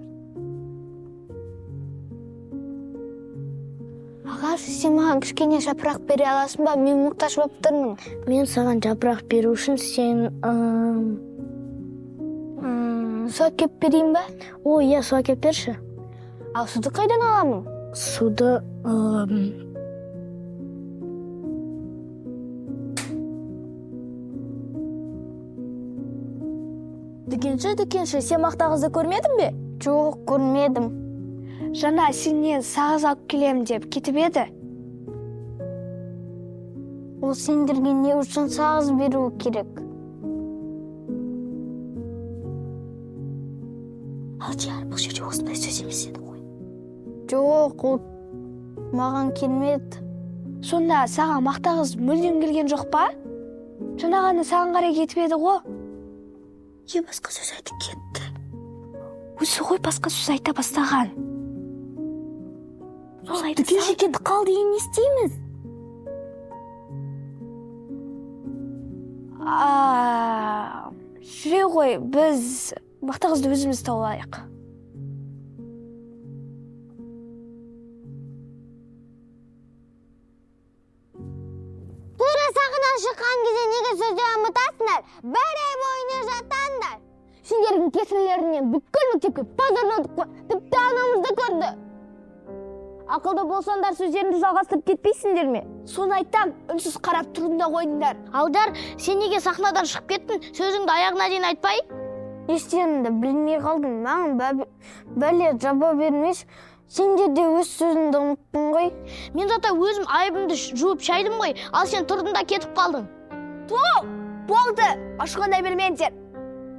Аға, сен маған кішкене жапырақ бере аласың ба? Мен мұқтаж болып тұрмын. Мен саған жапырақ беру үшін сен... Су әкеп берейін ба? О, иә, су әкеп берші. Ал суды қайдан аламын? Суды... Дүкенші, сен мақтағызды көрмедің бе? Жоқ, көрмедім. Жаңа сенен сағыз алып келем деп кетіп еді. Ол сендерге не үшін сағыз беру керек? Алдияр, бұл жерде осындай сөз емес еді ғой. Жоқ, ол маған келмеді. Сонда саған мақтағыз мүлдем келген жоқ па? Жаңа ғана саған қарай кетіп еді ғой. Е, басқа сөз айтып кетті. Өзі ғой басқа сөз айта бастаған. Дүкенші кетіп қалды, не істейміз? жүре ғой, біз мықты қызды өзіміз тауып алайық. Тура сахнаға шыққан кезде неге сөзден ұмытасыңдар? Бір ай бойына жатаңдар. Сендердің кесірлерінен бүкіл мектепке позорладық қой. Тіпті анамызды көрді. Ақылды болсаңдар сөздеріңді жалғастырып кетпейсіңдер ме? Соны айтам, үнсіз қарап тұрында қойыңдар. Аудар, сен неге сахнадан шығып кеттің? Сөзіңді аяғына дейін айтпай? Не істерімді білмей қалдым. Маған бәле жаба бермес. Сендер де өз сөзіңді ұмыттың ғой. Мен зата өзім айыбымды жуып шайдым ғой, ал сен тұрдың да кетіп қалдың. Болды, ашқандай бермеңдер.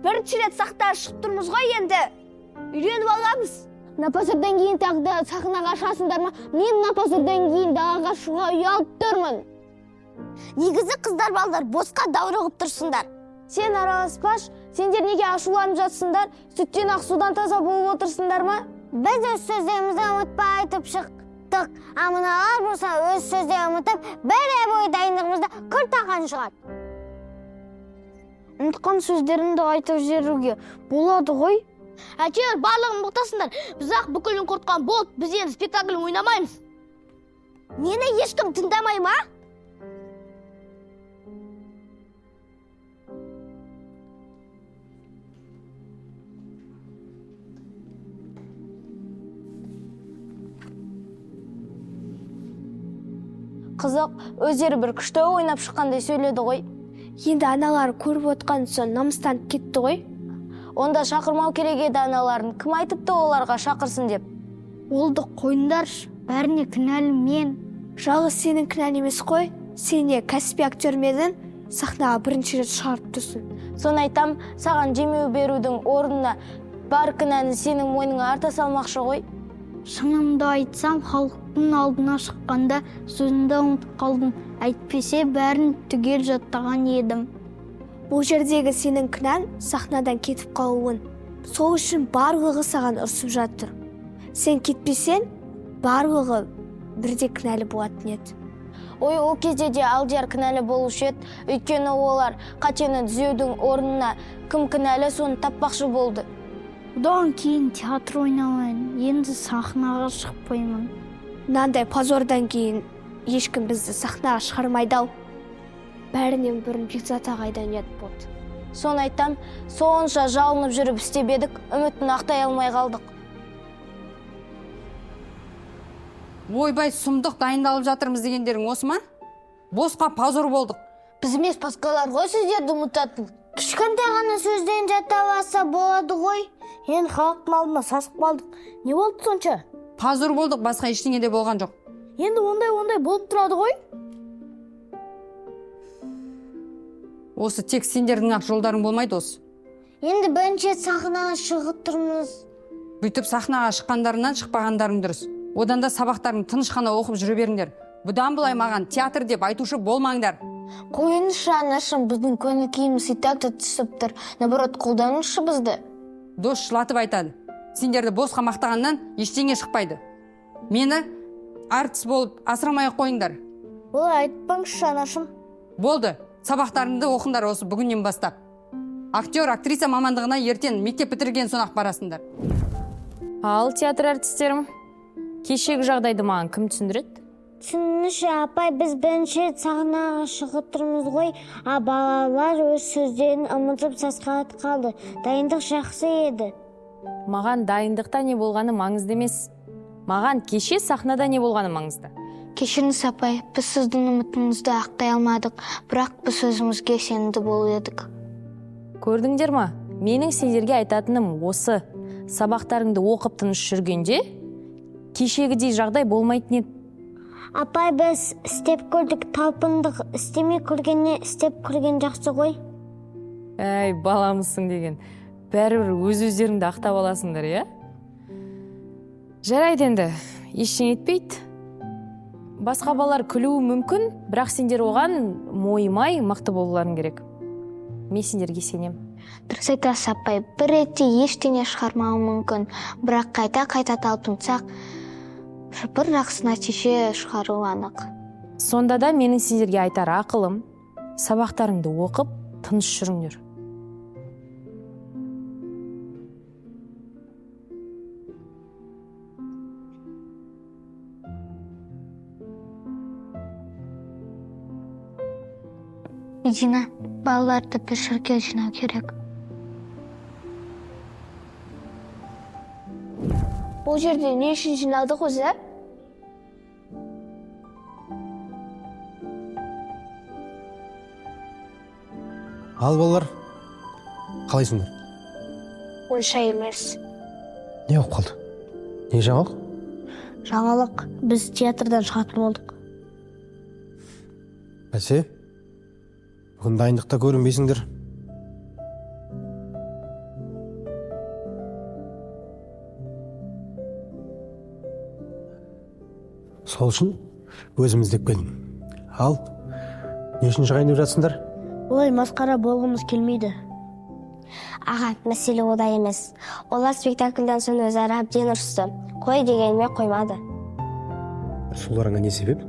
Бірінші рет сахнаға шығып тұрмыз ғой енді. Үйреніп аламыз. Напасырдан кейін тағы да сахнаға шығасыңдар ма? Мен напасырдан кейін далаға шығуға ұялып тұрмын. Негізі қыздар балдар босқа даурығып тұрсыңдар. Сен араласпаш, сендер неге ашуланып жатсыңдар? Сүттен ақ судан таза болып отырсыңдар ма? Біз өз сөздерімізді ұмытпай айтып шықтық. Амыналар болса өз сөздерін ұмытып, бір ай бойы дайындығымызда күрт таққан шығады. Ұмытқан сөздерімді айтып жіберуге болады ғой. Әйтеуір барлығын ұмытасыңдар. Біз ақ бүкілін құртқан болды, біз енді спектакль ойнамаймыз. Мені ешкім тыңдамай ма? Қызық, өздері бір күшті ойнап шыққандай сөйледі ғой. Енді аналары көріп отқан соң намыстанып кетті ғой. Онда шақырмау керек еді аналарын. Кім айтыпты оларға шақырсын деп? Олды қойындаршы, бәріне кінәлі мен. Жалғыз сенің кінәң емес қой. Сене кәсіби актер медің сахнаға бірінші рет шығарып тұрсың. Соны айтам, саған жемеу берудің орнына бар кінәні сенің мойныңа арта салмақшы ғой. Шынымды айтсам, халықтың алдына шыққанда сөзімді ұмытып қалдым. Әйтпесе бәрін түгел жаттаған едім. Бұл жердегі сенің кінән сахнадан кетіп қалуын. Сол үшін барлығы саған ұрсып жатыр. Сен кетпесең, барлығы бірде кінәлі болатын еді. Ой, ол кезде де Алдияр кінәлі болушы еді. Өйткені олар қатені түзеудің орнына кім кінәлі соны таппақшы болды. Одан кейін театр ойнамайын, енді сахнаға шықпаймын. Мынандай позордан кейін ешкім бізді сахнаға шығармайды-ау. Бәрінен бұрын Бекзат ағайдан ұят болды. Соны айтам, сонша жалынып жүріп істеп едік, үмітін ақтай алмай қалдық. Ойбай, сұмдық дайындалып жатырмыз дегендерің осы ма? Босқа позор болдық. Біз емес басқалар ғой сіздерді ұмытатын. Кішкентай ғана сөзден жаттап алса болады ғой. Енді халықтың алдына сасып қалдық. Не болды сонша? Позор болдық, басқа ештеңе де болған жоқ. Енді ондай болып тұрады ғой. Осы тек сендердің ақ жолдарың болмайды осы. Енді бірінші сахнаға шығып тұрмыз. Бүйтіп сахнаға шыққандарынан шықпағандарың дұрыс. Одан да сабақтарын тыныш қана оқып жүре беріңдер. Бұдан былай маған театр деп айтушы болмаңдар. Қойыңызшы анашым, біздің көңіл күйіміз и так та түсіп тұр. Наоборот, қолданыңызшы бізді. Дос жылатып айтады. Сендерді босқа мақтағаннан ештеңе шықпайды. Мені артист болып асырамай қойыңдар. Олай айтпаңызшы анашым. Болды, сабақтарыңды оқыңдар осы бүгіннен бастап. Актер, актриса мамандығына ертең мектеп бітірген соң ақ барасыңдар. Ал театр артистерім, кешегі жағдайды маған кім түсіндіреді? Түсініші апай, біз бірінші сахнаға шығып тұрмыз ғой, балалар өз сөздерін ұмытып сасқалат қалды. Дайындық жақсы еді. Маған дайындықта не болғаны маңызды емес. Маған кеше сахнада не болғаны маңызды. Кешіріңіз апай, біз сіздің үмітіңізді ақтай алмадық, бірақ біз өзімізге сенімді болып едік. Көрдіңдер ма? Менің сендерге айтатыным осы. Сабақтарыңды оқып тыныш жүргенде кешегідей жағдай болмайтын еді. Апай, біз істеп көрдік, талпындық, істемей көргенне істеп көрген жақсы ғой. Әй, баламысың деген. Бәрібір өз-өздеріңді ақтап аласыңдар, иә? Жарайды енді, ештеңе етпейді. Басқа балалар күлуі мүмкін, бірақ сендер оған мойымай мықты болуларың керек. Мен сендерге сенем. Дұрыс айтасыз апай, бір ретте ештеңе шығармауы мүмкін, бірақ қайта талпынсақ, бір жақсы нәтиже шығару анық. Сонда да менің сендерге айтар ақылым, сабақтарыңды оқып, тыныш жүріңдер. Медина, балаларды бір жерге жинау керек. Бұл жерде не үшін жиналдық өзі? Ал балалар, қалайсыңдар? Онша емес. Не болып қалды? Не жаңалық? Жаңалық, біз театрдан шығатын болдық. Бәсе, бүгін дайындықта көрінбейсіңдер. Сол үшін өзім іздеп келдім. Ал, не үшін шығайын деп жатсыңдар? Ой, масқара болғымыз келмейді. Аға, мәселе ода емес. Олар спектакльдан соң өзара әбден ұрысты. Қой дегеніме қоймады. Соларыңа не себеп?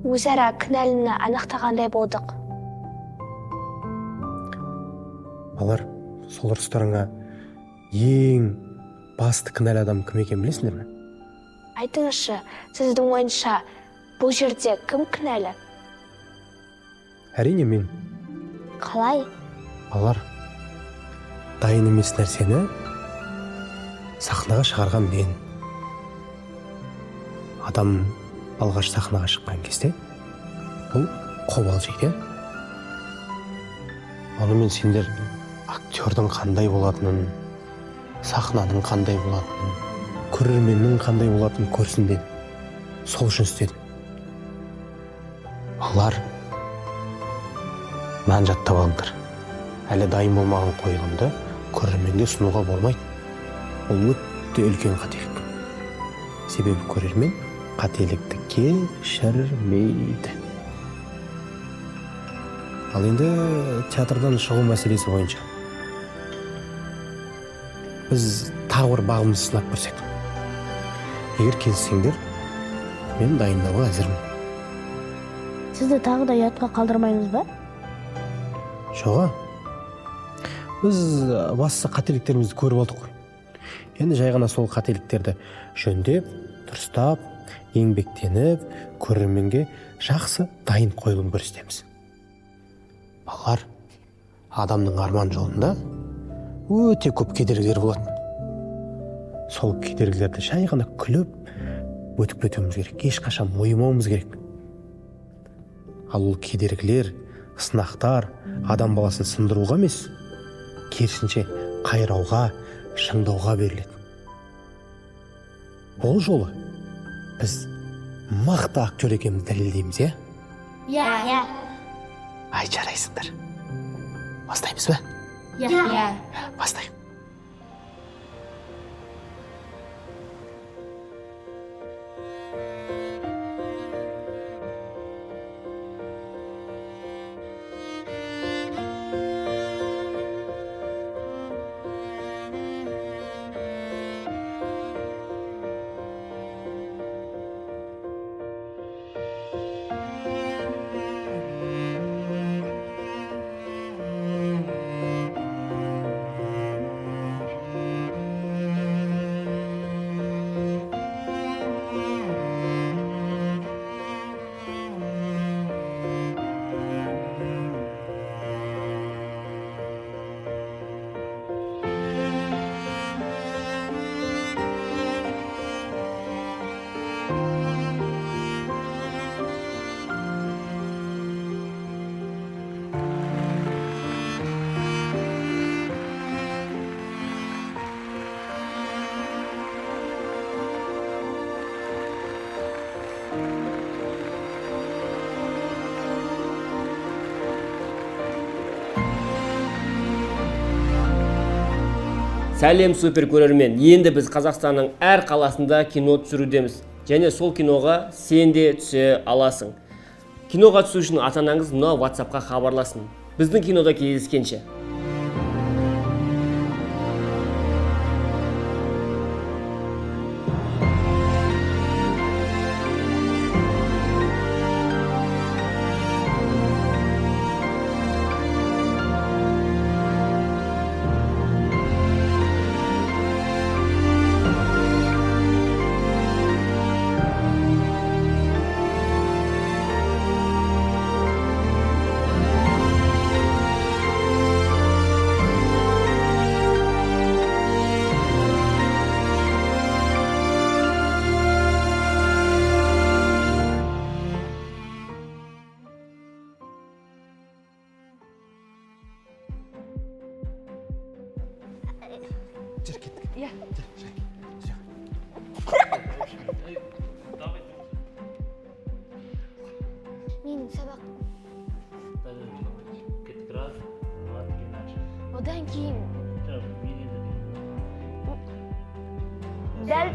Өзара кінәліні анықтағандай болдық. Балалар, сол ұрыстарыңа ең басты кінәлі адам кім екенін білесіңдер ме? Айтыңызшы, сіздің ойынша бұл жерде кім кінәлі? Әрине мен. Қалай? Балалар, дайын емес нәрсені сахнаға шығарған мен. Адам алғаш сахнаға шыққан кезде бұл қобалжиды. Онымен сендер актердің қандай болатынын, сахнаның қандай болатынын, көрерменнің қандай болатынын көрсін деді. Сол үшін істедім. Балалар, мән жаттап алыңдар. Әлі дайын болмаған қойылымды көрерменге ұсынуға болмайды. Ол өте үлкен қателік. Себебі көрермен қателікті кешірмейді. Ал енді театрдан шығу мәселесі бойынша біз тағы бір бағымызды сынап көрсек. Егер келсеңдер, мен дайындауға әзірмін. Сізді тағы да ұятқа қалдырмаймыз ба? Жоға, біз басты қателіктерімізді көріп алдық қой. Енді жай ғана сол қателіктерді жөндеп, дұрыстап, еңбектеніп, көрерменге жақсы дайын қойылым көрсетеміз. Балалар, адамның арман жолында өте көп кедергілер болады. Сол кедергілерді жай ғана күліп өтіп кетуіміз керек, ешқашан мойымауымыз керек. Ал ол кедергілер, сынақтар адам баласын сындыруға емес, керісінше қайрауға, шыңдауға беріледі. Бұл жолы біз мықты актер екенімізді дәлелдейміз, е? Иә. Ай, жарайсыңдар. Бастаймыз ба? Иә. Бастайым. Сәлем супер көрермен, енді біз Қазақстанның әр қаласында кино түсірудеміз. Және сол киноға сен де түсе аласың. Киноға түсу үшін ата-анаңыз мына WhatsApp-қа хабарласын. Біздің кинода кездескенше. дәл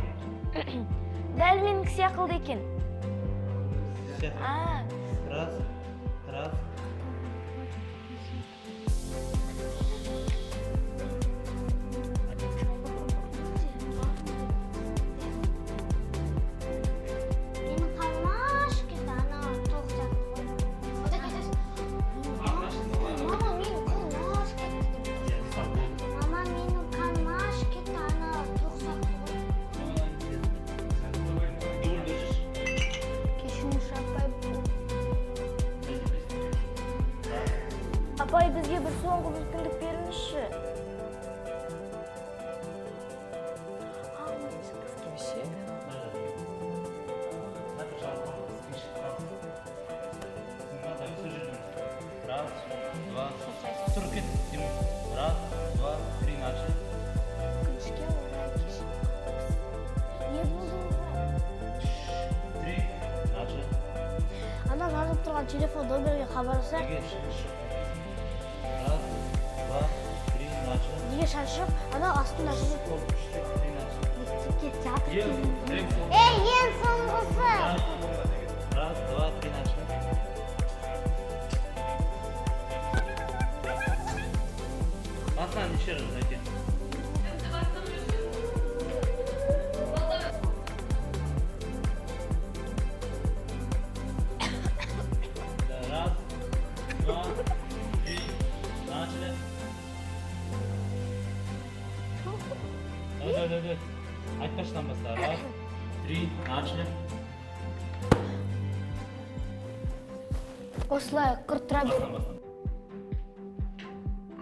дәл менің сияқты екен. Раз. Менің қарным аш кетті, ана тоқ жатты ғой. Ода кетесің. Мама, менің қарным аш кетті. Мама, менің қарным аш кетті, ана тоқ жатты ғой. Кешіріңізші апай. Апай, бізге бір соңғы мүмкіндік беріңізші. Раз, два, тұр кет. Раз, два, три, начали. Не болды ғой? Три, начали. Ана жазып тұрған телефон номерге хабарласақ, Раз, два, три, начали. неге шаншып, ана астында жазып Три, начали. кет жатыр. Ең соңғы. Ең соңғысы. Раз, два, три, начали. Басынан еще раз зайти. Раз, два, три, начали. Давай. Айтпаштан баста. Раз, три, начали. Осылай құрттыра бер. Бастан.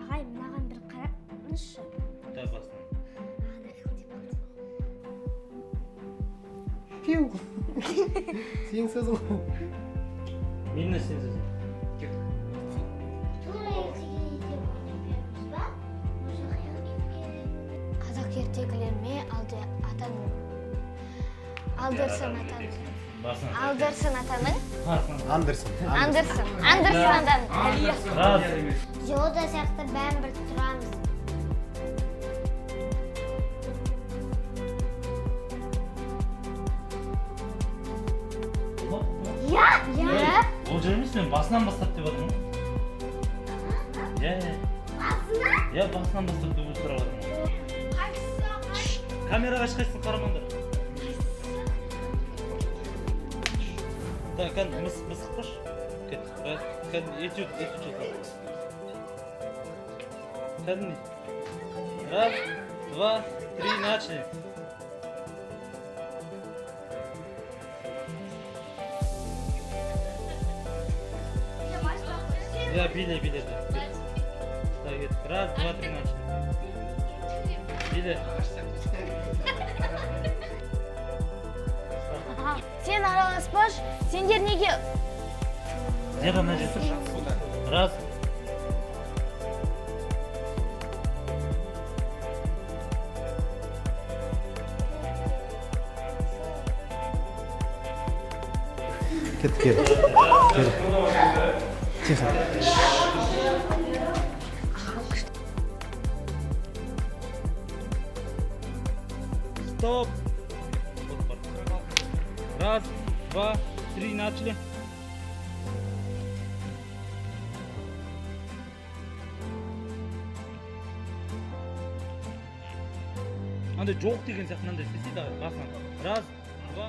Ағай, мынаған бір қараңызшы. Да, бастан. Сен сөзің. Мені сен сөзің. Тура ертегілер деп ойнап ба? Может, қиял кеткен? Қазақ ертегілерме атаның Алдерсон атаның Басынан. Алдерсон атаның Андерсон. Андерсон атаның Раз. Йода сияқты бәрін бір тұрамыз. Я? Ол жер емес, мен басынан бастап деп отырмын. Я басынан бастап деп сұрап отырмын. Камераға ешқайсысын қарамаңдар. Да, мысық қош. Этюд жасау. Кәдімгі. Раз, два, три, начали. Да, били. Да, кет. Раз, два, три, начали. Били. Сен араласпаш, сендер неге? Где там найдешь? Раз. Кел. Тихо. Стоп. Раз, два, три, начали. Андай жоқ деген сияқты мынандай істесе дағы басынан. Раз, два,